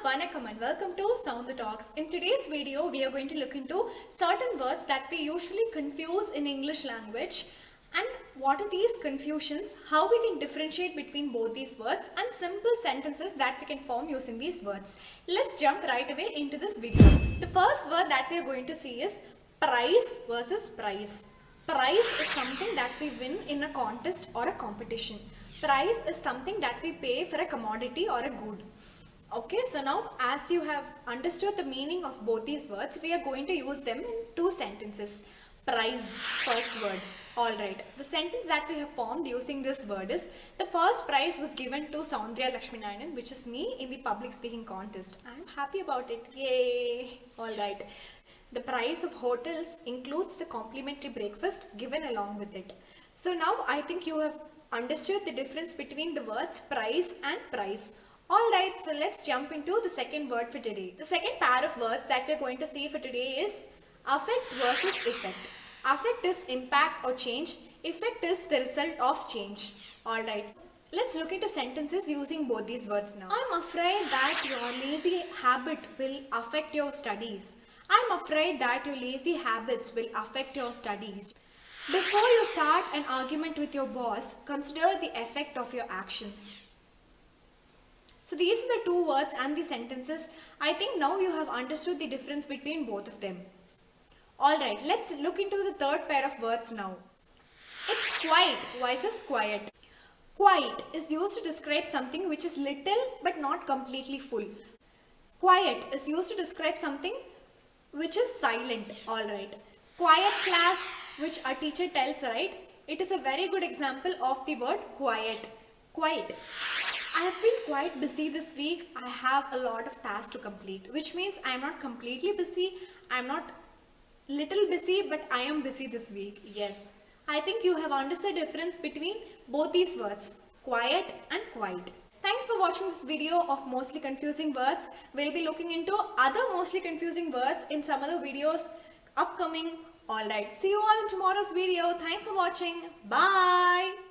Vanakkam and welcome to Sound the Talks. In today's video, we are going to look into certain words that we usually confuse in English language and what are these confusions, how we can differentiate between both these words and simple sentences that we can form using these words. Let's jump right away into this video. The first word that we are going to see is price versus price. Price is something that we win in a contest or a competition. Price is something that we pay for a commodity or a good. Okay, so now as you have understood the meaning of both these words, we are going to use them in two sentences. Price, first word. Alright, the sentence that we have formed using this word is, the first prize was given to Soundriya Lakshminarayanan, which is me, in the public speaking contest. I am happy about it. Yay! Alright. The price of hotels includes the complimentary breakfast given along with it. So now I think you have understood the difference between the words price and price. Alright, so let's jump into the second word for today. The second pair of words that we're going to see for today is affect versus effect. Affect is impact or change. Effect is the result of change. Alright, let's look into sentences using both these words now. I'm afraid that your lazy habit will affect your studies. I'm afraid that your lazy habits will affect your studies. Before you start an argument with your boss, consider the effect of your actions. So these are the two words and the sentences. I think now you have understood the difference between both of them. Alright, let's look into the third pair of words now. It's quiet versus quiet. Quiet is used to describe something which is little but not completely full. Quiet is used to describe something which is silent. Alright. Quiet class, which our teacher tells, right? It is a very good example of the word quiet. Quiet. I have been quite busy this week. I have a lot of tasks to complete, which means I am not completely busy. I am not little busy, but I am busy this week. Yes. I think you have understood the difference between both these words, quiet and quiet. Thanks for watching this video of mostly confusing words. We'll be looking into other mostly confusing words in some other videos upcoming. Alright, see you all in tomorrow's video. Thanks for watching. Bye.